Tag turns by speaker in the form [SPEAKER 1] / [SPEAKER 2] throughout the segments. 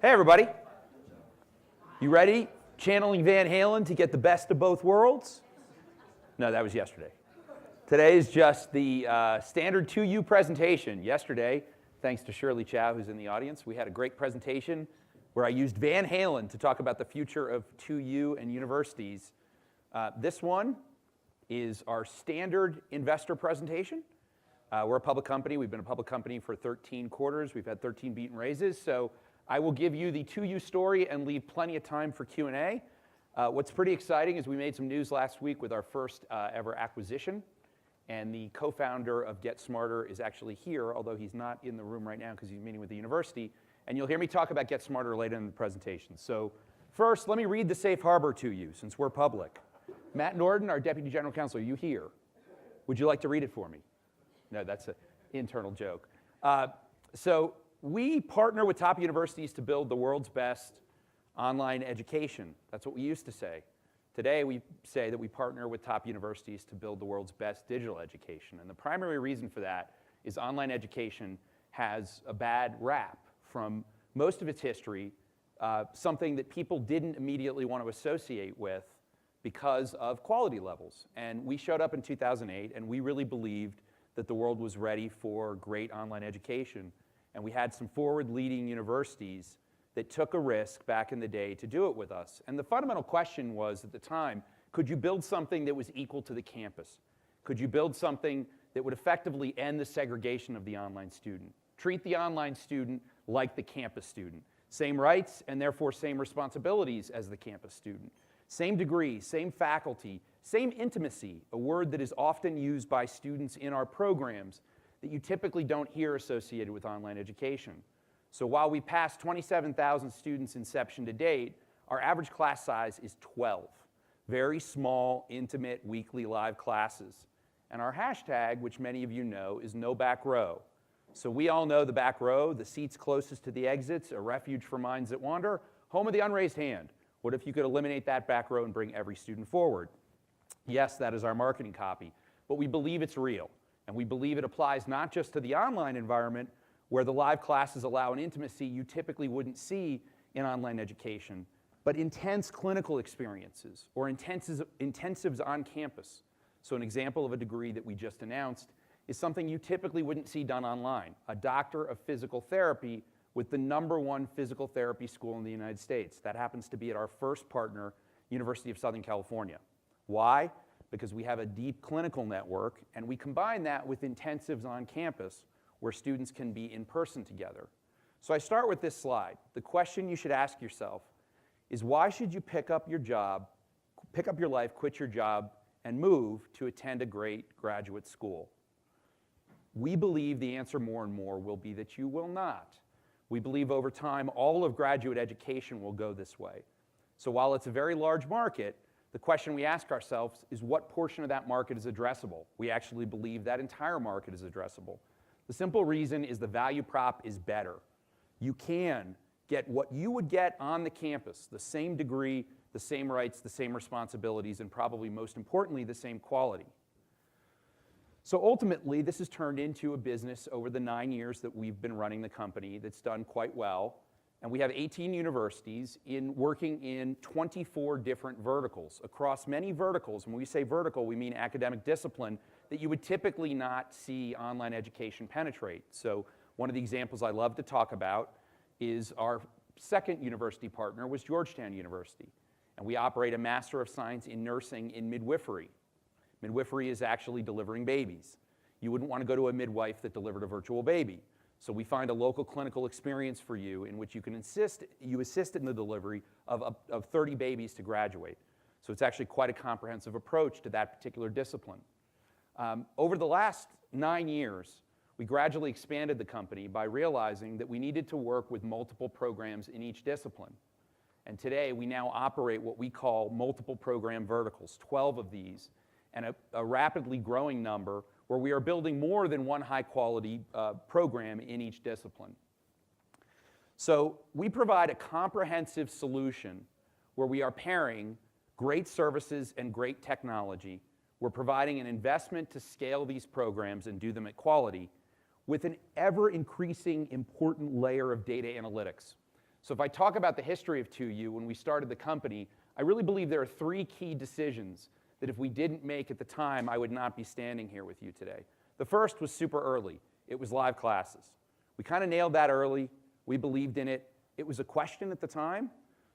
[SPEAKER 1] Hey everybody, you ready? Channeling Van Halen to get the best of both worlds? No, that was yesterday. Today is just the standard 2U presentation. Yesterday, thanks to Shirley Chow, who's in the audience, we had a great presentation where I used Van Halen to talk about the future of 2U and universities. This one is our standard investor presentation. We're a public company. We've been a public company for 13 quarters. We've had 13 beat and raises. So I will give you the 2U story and leave plenty of time for Q&A. What's pretty exciting is we made some news last week with our first ever acquisition. And the co-founder of Get Smarter is actually here, although he's not in the room right now because he's meeting with the university. And you'll hear me talk about Get Smarter later in the presentation. So first, let me read the safe harbor to you since we're public. Matt Norton, our Deputy General Counsel, are you here? Would you like to read it for me? No, that's an internal joke. So we partner with top universities to build the world's best online education. That's what we used to say. Today, we say that we partner with top universities to build the world's best digital education. And the primary reason for that is online education has a bad rap from most of its history, something that people didn't immediately want to associate with because of quality levels. And we showed up in 2008, and we really believed that the world was ready for great online education. And we had some forward-leading universities that took a risk back in the day to do it with us. And the fundamental question was, at the time, could you build something that was equal to the campus? Could you build something that would effectively end the segregation of the online student? Treat the online student like the campus student. Same rights and therefore same responsibilities as the campus student. Same degree, same faculty, same intimacy, a word that is often used by students in our programs that you typically don't hear associated with online education. So while we passed 27,000 students inception to date, our average class size is 12. Very small, intimate, weekly live classes. And our hashtag, which many of you know, is no back row. So we all know the back row, the seats closest to the exits, a refuge for minds that wander, home of the unraised hand. What if you could eliminate that back row and bring every student forward? Yes, that is our marketing copy, but we believe it's real. And we believe it applies not just to the online environment, where the live classes allow an intimacy you typically wouldn't see in online education, but intense clinical experiences or intensives on campus. So an example of a degree that we just announced is something you typically wouldn't see done online, a doctor of physical therapy with the #1 physical therapy school in the United States. That happens to be at our first partner, University of Southern California. Why? Because we have a deep clinical network, and we combine that with intensives on campus where students can be in person together. So I start with this slide. The question you should ask yourself is, why should you pick up your job, pick up your life, quit your job, and move to attend a great graduate school? We believe the answer more and more will be that you will not. We believe over time all of graduate education will go this way. So while it's a very large market, the question we ask ourselves is, what portion of that market is addressable? We actually believe that entire market is addressable. The simple reason is the value prop is better. You can get what you would get on the campus, the same degree, the same rights, the same responsibilities, and probably most importantly, the same quality. So ultimately, this has turned into a business over the 9 years that we've been running the company that's done quite well. And we have 18 universities working in 24 different verticals. Across many verticals, when we say vertical, we mean academic discipline that you would typically not see online education penetrate. So one of the examples I love to talk about is our second university partner was Georgetown University. And we operate a Master of Science in Nursing in midwifery. Midwifery is actually delivering babies. You wouldn't want to go to a midwife that delivered a virtual baby. So we find a local clinical experience for you in which you can assist in the delivery of 30 babies to graduate. So it's actually quite a comprehensive approach to that particular discipline. Over the last 9 years, we gradually expanded the company by realizing that we needed to work with multiple programs in each discipline. And today, we now operate what we call multiple program verticals, 12 of these, and a rapidly growing number where we are building more than one high-quality program in each discipline. So we provide a comprehensive solution where we are pairing great services and great technology. We're providing an investment to scale these programs and do them at quality with an ever-increasing important layer of data analytics. So if I talk about the history of TWOU when we started the company, I really believe there are 3 key decisions that if we didn't make at the time, I would not be standing here with you today. The first was super early. It was live classes. We kind of nailed that early. We believed in it. It was a question at the time,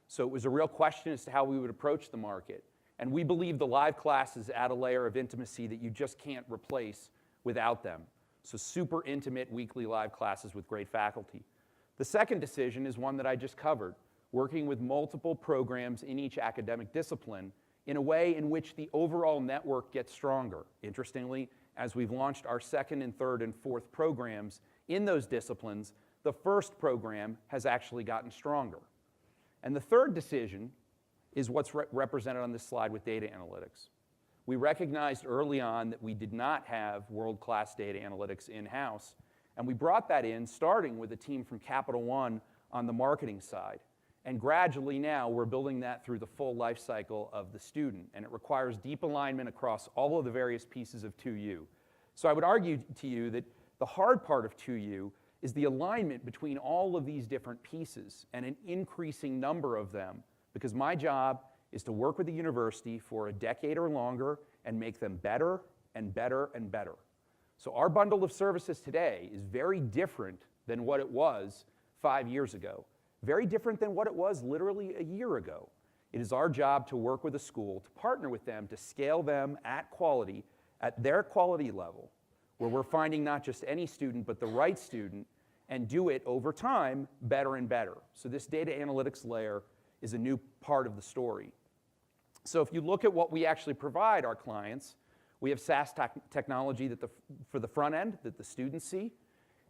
[SPEAKER 1] so it was a real question as to how we would approach the market. And we believe the live classes add a layer of intimacy that you just can't replace without them. So super intimate weekly live classes with great faculty. The second decision is one that I just covered, working with multiple programs in each academic discipline in a way in which the overall network gets stronger. Interestingly, as we've launched our second and third and fourth programs in those disciplines, the first program has actually gotten stronger. And the third decision is what's represented on this slide with data analytics. We recognized early on that we did not have world-class data analytics in-house, and we brought that in, starting with a team from Capital One on the marketing side. And gradually now, we're building that through the full life cycle of the student, and it requires deep alignment across all of the various pieces of TWOU. So I would argue to you that the hard part of TWOU is the alignment between all of these different pieces and an increasing number of them, because my job is to work with the university for a decade or longer and make them better and better and better. So our bundle of services today is very different than what it was 5 years ago, very different than what it was literally a year ago. It is our job to work with a school, to partner with them, to scale them at quality, at their quality level, where we're finding not just any student, but the right student, and do it over time better and better. So this data analytics layer is a new part of the story. So if you look at what we actually provide our clients, we have SaaS technology that for the front end that the students see,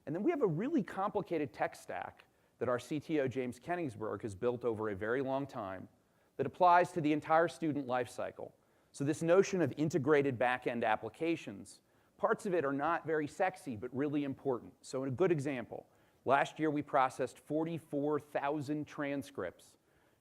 [SPEAKER 1] and then we have a really complicated tech stack that our CTO, James Kenningsberg, has built over a very long time that applies to the entire student life cycle. So this notion of integrated back-end applications, parts of it are not very sexy, but really important. So in a good example, last year we processed 44,000 transcripts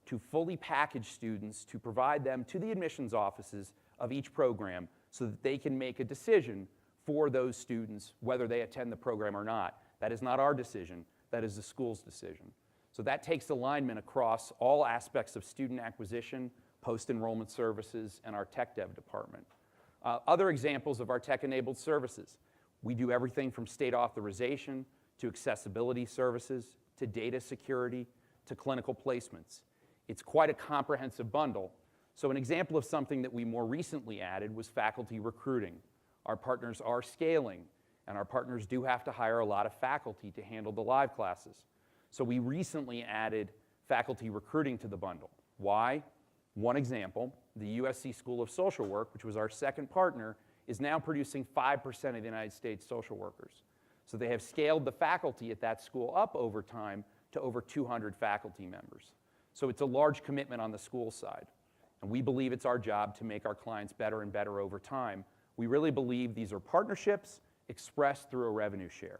[SPEAKER 1] to fully package students to provide them to the admissions offices of each program so that they can make a decision for those students whether they attend the program or not. That is not our decision, that is the school's decision. So that takes alignment across all aspects of student acquisition, post-enrollment services, and our tech dev department. Other examples of our tech-enabled services. We do everything from state authorization to accessibility services to data security to clinical placements. It's quite a comprehensive bundle. So an example of something that we more recently added was faculty recruiting. Our partners are scaling, and our partners do have to hire a lot of faculty to handle the live classes. So we recently added faculty recruiting to the bundle. Why? One example, the USC School of Social Work, which was our second partner, is now producing 5% of the United States social workers. So they have scaled the faculty at that school up over time to over 200 faculty members. So it's a large commitment on the school side. And we believe it's our job to make our clients better and better over time. We really believe these are partnerships expressed through a revenue share.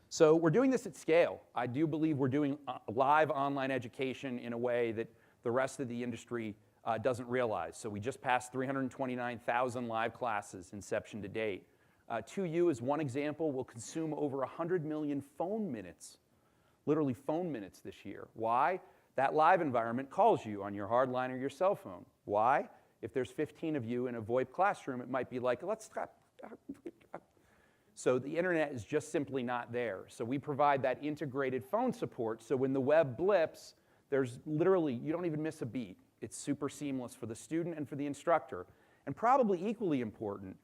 [SPEAKER 1] So we're doing this at scale. I do believe we're doing live online education in a way that the rest of the industry doesn't realize. So we just passed 329,000 live classes inception to date. TWOU is one example. Will consume over 100 million phone minutes, literally phone minutes this year. Why? That live environment calls you on your hard line or your cell phone. Why? If there's 15 of you in a VoIP classroom, it might be like, let's stop. So the internet is just simply not there. So we provide that integrated phone support, so when the web blips, there's literally, you don't even miss a beat. It's super seamless for the student and for the instructor. And probably equally important,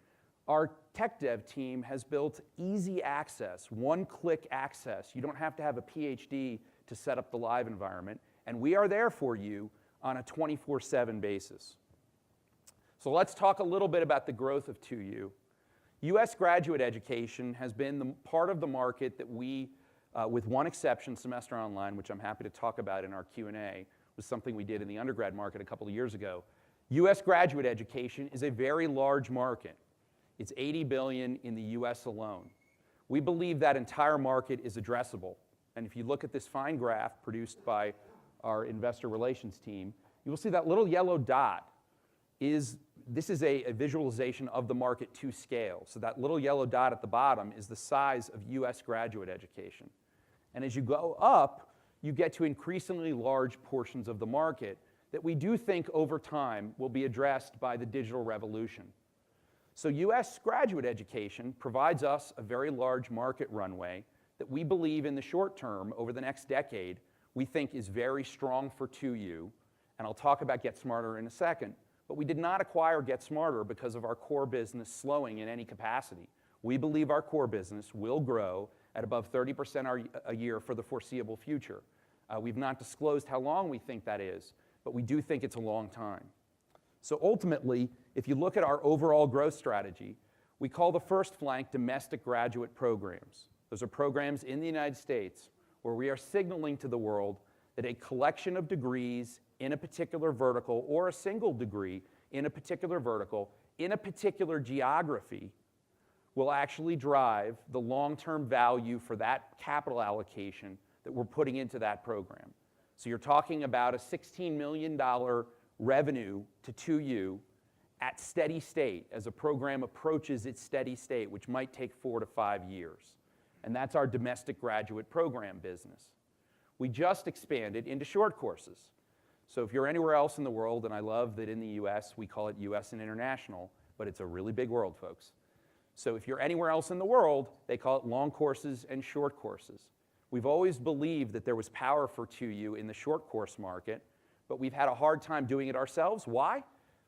[SPEAKER 1] our tech dev team has built easy access, one-click access. You don't have to have a PhD to set up the live environment, and we are there for you on a 24/7 basis. So let's talk a little bit about the growth of TWOU. U.S. graduate education has been the part of the market that we, with one exception, Semester Online, which I'm happy to talk about in our Q&A, was something we did in the undergrad market a couple of years ago. U.S. graduate education is a very large market. It's $80 billion in the U.S. alone. We believe that entire market is addressable. And if you look at this fine graph produced by our investor relations team, you will see that little yellow dot is a visualization of the market to scale. So that little yellow dot at the bottom is the size of U.S. graduate education. And as you go up, you get to increasingly large portions of the market that we do think over time will be addressed by the digital revolution. So US graduate education provides us a very large market runway that we believe in the short term, over the next decade, we think is very strong for 2U, and I'll talk about Get Smarter in a second. But we did not acquire Get Smarter because of our core business slowing in any capacity. We believe our core business will grow at above 30% a year for the foreseeable future. We've not disclosed how long we think that is, but we do think it's a long time. So ultimately, if you look at our overall growth strategy, we call the first flank domestic graduate programs. Those are programs in the United States where we are signaling to the world that a collection of degrees in a particular vertical, or a single degree in a particular vertical, in a particular geography, will actually drive the long-term value for that capital allocation that we're putting into that program. So you're talking about a $16 million revenue to 2U at steady state as a program approaches its steady state, which might take 4 to 5 years. And that's our domestic graduate program business. We just expanded into short courses. So if you're anywhere else in the world, and I love that in the US we call it US and International, but it's a really big world, folks. So if you're anywhere else in the world, they call it long courses and short courses. We've always believed that there was power for 2U in the short course market, but we've had a hard time doing it ourselves. Why?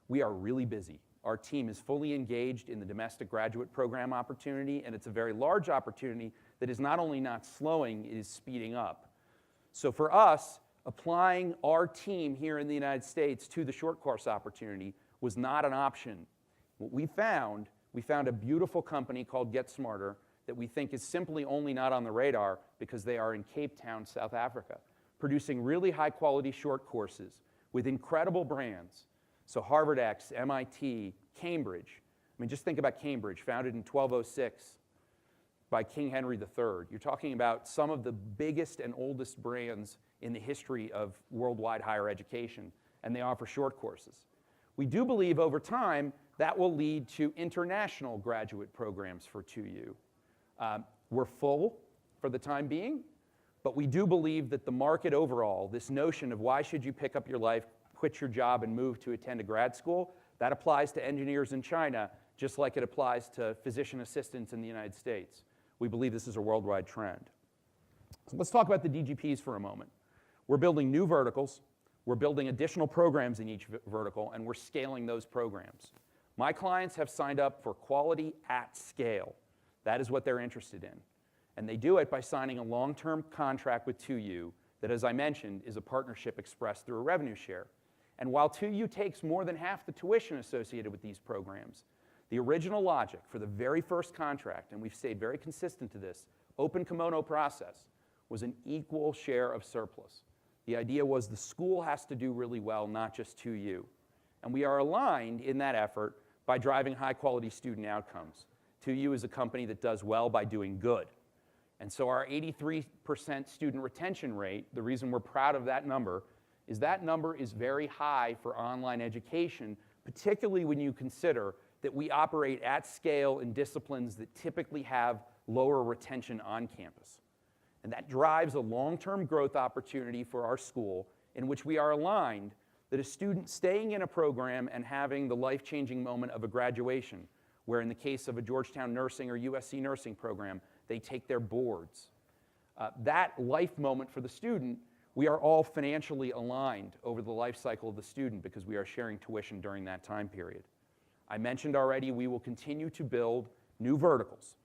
[SPEAKER 1] We are really busy. Our team is fully engaged in the domestic graduate program opportunity, and it's a very large opportunity that is not only not slowing, it is speeding up. So for us, applying our team here in the United States to the short course opportunity was not an option. What we found a beautiful company called Get Smarter that we think is simply only not on the radar because they are in Cape Town, South Africa, producing really high quality short courses with incredible brands. So Harvard X, MIT, Cambridge. I mean, just think about Cambridge, founded in 1206 by King Henry III. You're talking about some of the biggest and oldest brands in the history of worldwide higher education, and they offer short courses. We do believe over time that will lead to international graduate programs for 2U. We're full for the time being, but we do believe that the market overall, this notion of why should you pick up your life, quit your job, and move to attend a grad school, that applies to engineers in China just like it applies to physician assistants in the United States. We believe this is a worldwide trend. So let's talk about the DGPs for a moment. We're building new verticals, we're building additional programs in each vertical, and we're scaling those programs. My clients have signed up for quality at scale. That is what they're interested in. And they do it by signing a long-term contract with 2U that, as I mentioned, is a partnership expressed through a revenue share. And while 2U takes more than half the tuition associated with these programs, the original logic for the very first contract, and we've stayed very consistent to this, open kimono process, was an equal share of surplus. The idea was the school has to do really well, not just 2U. And we are aligned in that effort by driving high-quality student outcomes. 2U is a company that does well by doing good. And so our 83% student retention rate, the reason we're proud of that number is very high for online education, particularly when you consider that we operate at scale in disciplines that typically have lower retention on campus. And that drives a long-term growth opportunity for our school in which we are aligned that a student staying in a program and having the life-changing moment of a graduation, where in the case of a Georgetown nursing or USC nursing program, they take their boards. That life moment for the student, we are all financially aligned over the life cycle of the student because we are sharing tuition during that time period. I mentioned already we will continue to build new verticals.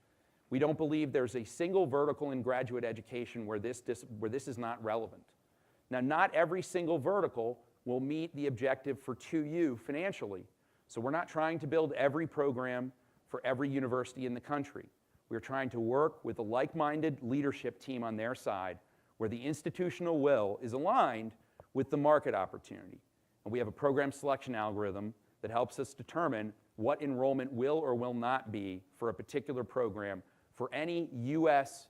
[SPEAKER 1] We don't believe there's a single vertical in graduate education where this is not relevant. Now, not every single vertical will meet the objective for 2U financially. So we're not trying to build every program for every university in the country. We're trying to work with a like-minded leadership team on their side where the institutional will is aligned with the market opportunity. And we have a program selection algorithm that helps us determine what enrollment will or will not be for a particular program for any US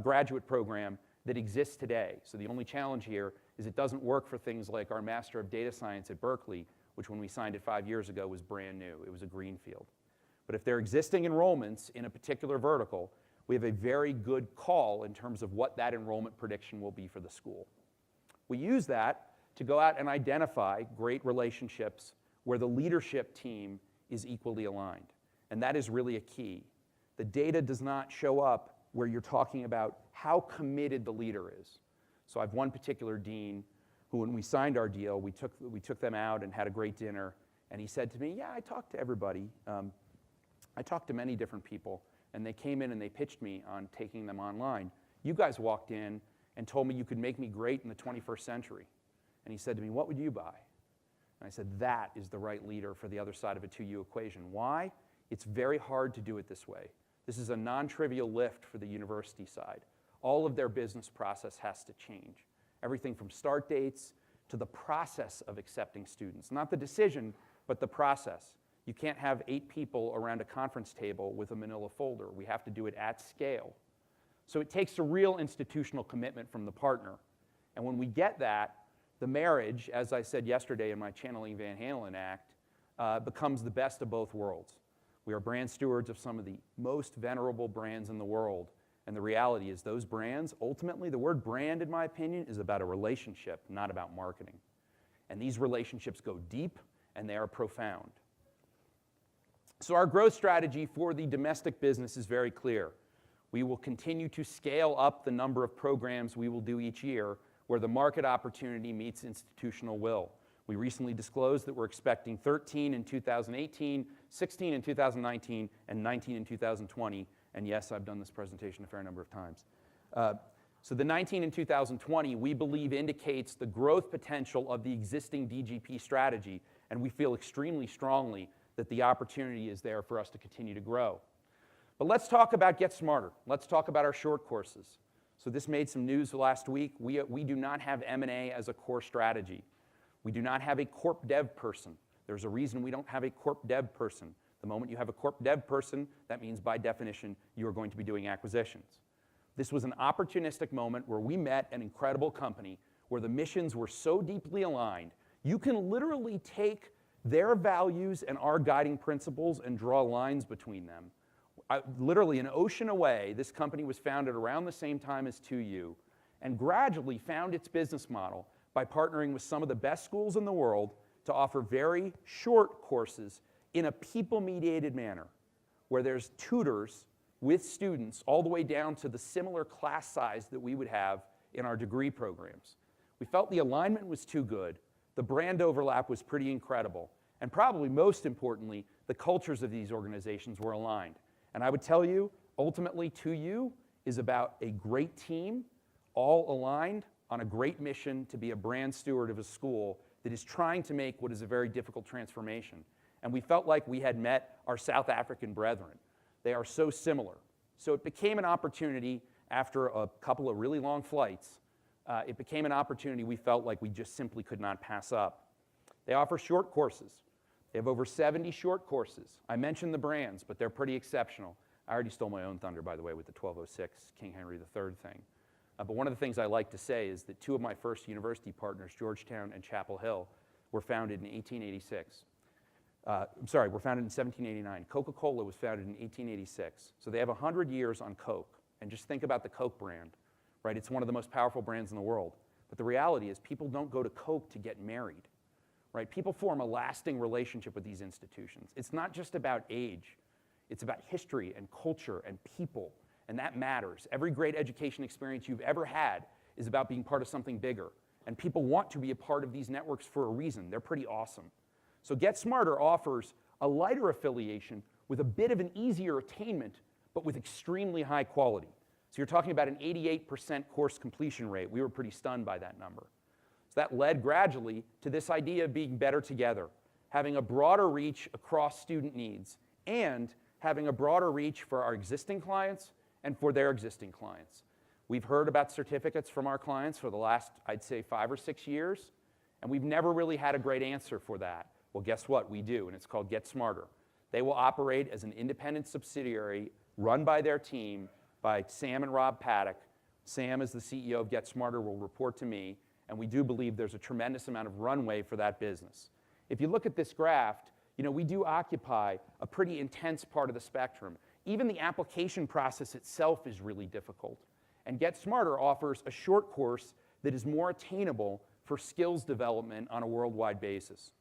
[SPEAKER 1] graduate program that exists today. So the only challenge here is it doesn't work for things like our Master of Data Science at Berkeley, which when we signed it 5 years ago was brand new. It was a greenfield. But if there are existing enrollments in a particular vertical, we have a very good call in terms of what that enrollment prediction will be for the school. We use that to go out and identify great relationships where the leadership team is equally aligned. And that is really a key. The data does not show up where you're talking about how committed the leader is. So I have one particular dean who, when we signed our deal, we took them out and had a great dinner, and he said to me, yeah, I talked to everybody. I talked to many different people, and they came in and they pitched me on taking them online. You guys walked in and told me you could make me great in the 21st century. And he said to me, what would you buy? And I said, that is the right leader for the other side of a 2U equation. Why? It's very hard to do it this way. This is a non-trivial lift for the university side. All of their business process has to change. Everything from start dates to the process of accepting students. Not the decision, but the process. You can't have 8 people around a conference table with a manila folder. We have to do it at scale. So it takes a real institutional commitment from the partner. And when we get that, the marriage, as I said yesterday in my Channeling Van Halen act, becomes the best of both worlds. We are brand stewards of some of the most venerable brands in the world. And the reality is those brands, ultimately, the word brand, in my opinion, is about a relationship, not about marketing. And these relationships go deep, and they are profound. So our growth strategy for the domestic business is very clear. We will continue to scale up the number of programs we will do each year where the market opportunity meets institutional will. We recently disclosed that we're expecting 13 in 2018, 16 in 2019, and 19 in 2020. And yes, I've done this presentation a fair number of times. So the 19 in 2020, we believe, indicates the growth potential of the existing DGP strategy, and we feel extremely strongly that the opportunity is there for us to continue to grow. But let's talk about Get Smarter. Let's talk about our short courses. So this made some news last week. We do not have M&A as a core strategy. We do not have a corp dev person. There's a reason we don't have a corp dev person. The moment you have a corp dev person, that means by definition you are going to be doing acquisitions. This was an opportunistic moment where we met an incredible company where the missions were so deeply aligned. You can literally take their values and our guiding principles and draw lines between them. Literally an ocean away, this company was founded around the same time as 2U and gradually found its business model by partnering with some of the best schools in the world to offer very short courses in a people-mediated manner, where there's tutors with students all the way down to the similar class size that we would have in our degree programs. We felt the alignment was too good, the brand overlap was pretty incredible, and probably most importantly, the cultures of these organizations were aligned. And I would tell you, ultimately 2U is about a great team, all aligned on a great mission to be a brand steward of a school that is trying to make what is a very difficult transformation. And we felt like we had met our South African brethren. They are so similar. So it became an opportunity after a couple of really long flights. It became an opportunity we felt like we just simply could not pass up. They offer short courses. They have over 70 short courses. I mentioned the brands, but they're pretty exceptional. I already stole my own thunder, by the way, with the 1206 King Henry III thing. But one of the things I like to say is that 2 of my first university partners, Georgetown and Chapel Hill, were founded in 1886. Were founded in 1789. Coca-Cola was founded in 1886. So they have 100 years on Coke. And just think about the Coke brand, right? It's one of the most powerful brands in the world. But the reality is people don't go to Coke to get married, right? People form a lasting relationship with these institutions. It's not just about age. It's about history and culture and people, and that matters. Every great education experience you've ever had is about being part of something bigger. And people want to be a part of these networks for a reason. They're pretty awesome. So Get Smarter offers a lighter affiliation with a bit of an easier attainment, but with extremely high quality. So you're talking about an 88% course completion rate. We were pretty stunned by that number. So that led gradually to this idea of being better together, having a broader reach across student needs, and having a broader reach for our existing clients and for their existing clients. We've heard about certificates from our clients for the last, I'd say, 5 or 6 years, and we've never really had a great answer for that. Well, guess what? We do, and it's called Get Smarter. They will operate as an independent subsidiary run by their team, by Sam and Rob Paucek. Sam, as the CEO of Get Smarter, will report to me, and we do believe there's a tremendous amount of runway for that business. If you look at this graph, we do occupy a pretty intense part of the spectrum. even the application process itself is really difficult. And Get Smarter offers a short course that is more attainable for skills development on a worldwide basis.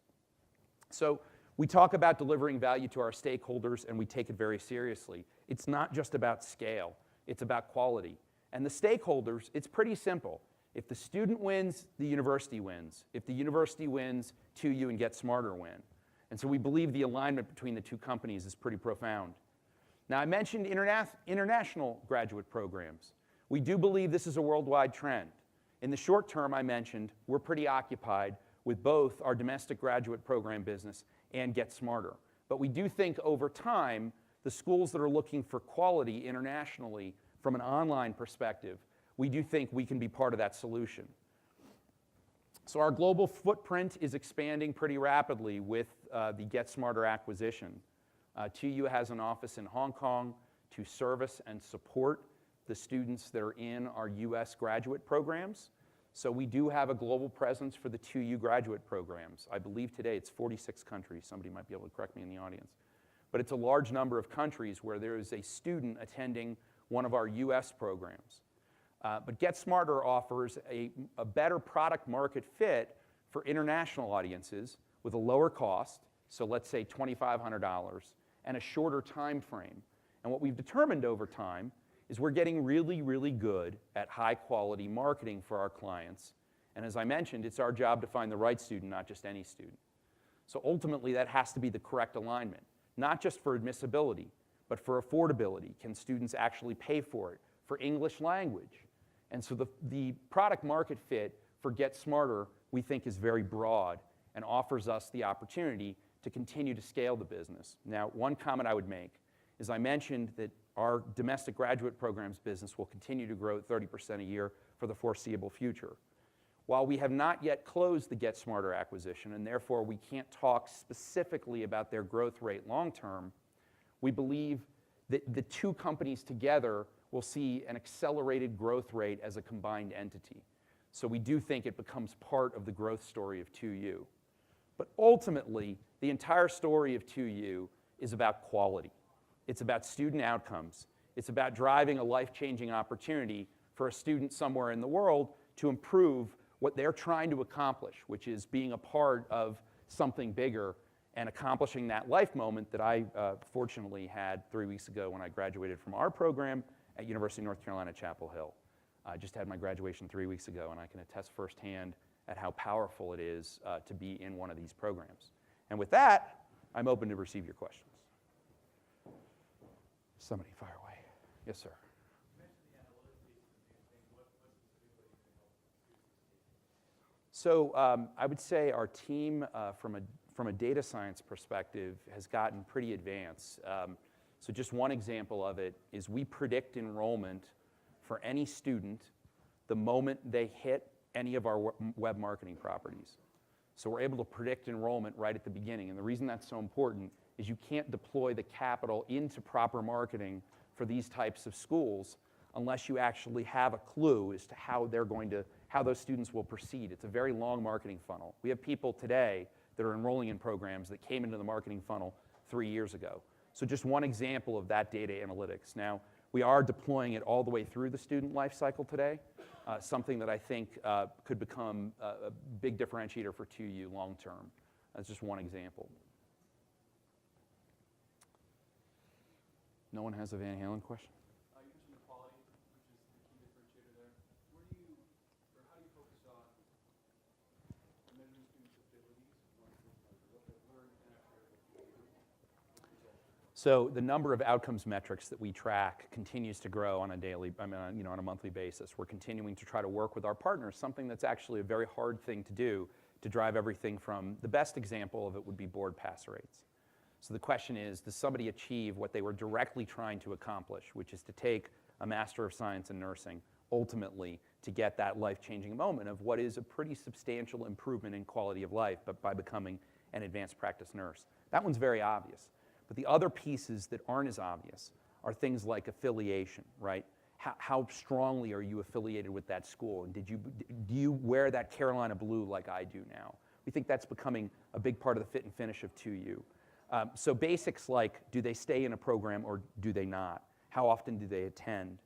[SPEAKER 1] So we talk about delivering value to our stakeholders, and we take it very seriously. It's not just about scale, it's about quality. And the stakeholders, it's pretty simple. If the student wins, the university wins. If the university wins, TWOU and Get Smarter win. And so we believe the alignment between the two companies is pretty profound. Now, I mentioned international graduate programs. We do believe this is a worldwide trend. In the short term, I mentioned, we're pretty occupied with both our domestic graduate program business and Get Smarter. But we do think over time, the schools that are looking for quality internationally from an online perspective, we do think we can be part of that solution. So our global footprint is expanding pretty rapidly with the Get Smarter acquisition. TWOU has an office in Hong Kong to service and support the students that are in our US graduate programs. So we do have a global presence for the TWOU graduate programs. I believe today it's 46 countries. Somebody might be able to correct me in the audience. But it's a large number of countries where there is a student attending one of our US programs. But Get Smarter offers a better product market fit for international audiences with a lower cost, so let's say $2,500, and a shorter time frame. And what we've determined over time is we're getting really, really good at high quality marketing for our clients. And as I mentioned, it's our job to find the right student, not just any student. So ultimately, that has to be the correct alignment, not just for admissibility, but for affordability. Can students actually pay for it? For English language. And so the product market fit for Get Smarter, we think, is very broad and offers us the opportunity to continue to scale the business. Now, one comment I would make is I mentioned that our domestic graduate programs business will continue to grow at 30% a year for the foreseeable future. While we have not yet closed the Get Smarter acquisition, and therefore we can't talk specifically about their growth rate long term, we believe that the two companies together will see an accelerated growth rate as a combined entity. So we do think it becomes part of the growth story of TWOU. But ultimately, the entire story of TWOU is about quality. It's about student outcomes. It's about driving a life-changing opportunity for a student somewhere in the world to improve what they're trying to accomplish, which is being a part of something bigger and accomplishing that life moment that I fortunately had 3 weeks ago when I graduated from our program at University of North Carolina, Chapel Hill. I just had my graduation 3 weeks ago, and I can attest firsthand at how powerful it is to be in one of these programs. And with that, I'm open to receive your questions. Somebody fire away. Yes, sir. So I would say our team, from a data science perspective, has gotten pretty advanced. So just one example of it is we predict enrollment for any student the moment they hit any of our web marketing properties. So we're able to predict enrollment right at the beginning. And the reason that's so important is you can't deploy the capital into proper marketing for these types of schools unless you actually have a clue as to how those students will proceed. It's a very long marketing funnel. We have people today that are enrolling in programs that came into the marketing funnel 3 years ago. So just one example of that data analytics. Now, we are deploying it all the way through the student life cycle today, something that I think could become a big differentiator for TWOU long term. That's just one example. No one has a Van Halen question?
[SPEAKER 2] You mentioned the quality, which is the key differentiator there. How do you focus on measuring students' abilities, what they've learned, and actually what they do?
[SPEAKER 1] So the number of outcomes metrics that we track continues to grow on a monthly basis. We're continuing to try to work with our partners, something that's actually a very hard thing to do, to drive everything from, the best example of it would be board pass rates. So the question is, does somebody achieve what they were directly trying to accomplish, which is to take a Master of Science in Nursing, ultimately to get that life-changing moment of what is a pretty substantial improvement in quality of life, but by becoming an advanced practice nurse. That one's very obvious. But the other pieces that aren't as obvious are things like affiliation, right? How strongly are you affiliated with that school? And do you wear that Carolina blue like I do now? We think that's becoming a big part of the fit and finish of TWOU. So basics like, do they stay in a program or do they not? How often do they attend?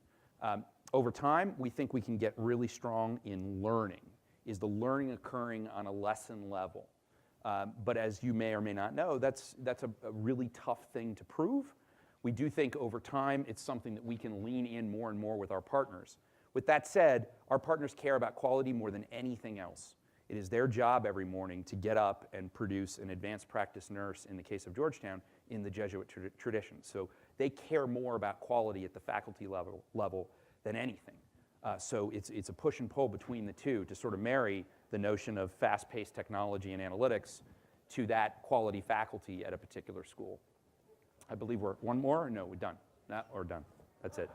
[SPEAKER 1] Over time, we think we can get really strong in learning. Is the learning occurring on a lesson level? But as you may or may not know, that's a really tough thing to prove. We do think over time it's something that we can lean in more and more with our partners. With that said, our partners care about quality more than anything else. It is their job every morning to get up and produce an advanced practice nurse, in the case of Georgetown, in the Jesuit tradition. So they care more about quality at the faculty level than anything. So it's a push and pull between the two to sort of marry the notion of fast-paced technology and analytics to that quality faculty at a particular school. I believe we're one more, or no, we're done? Or done. That's it.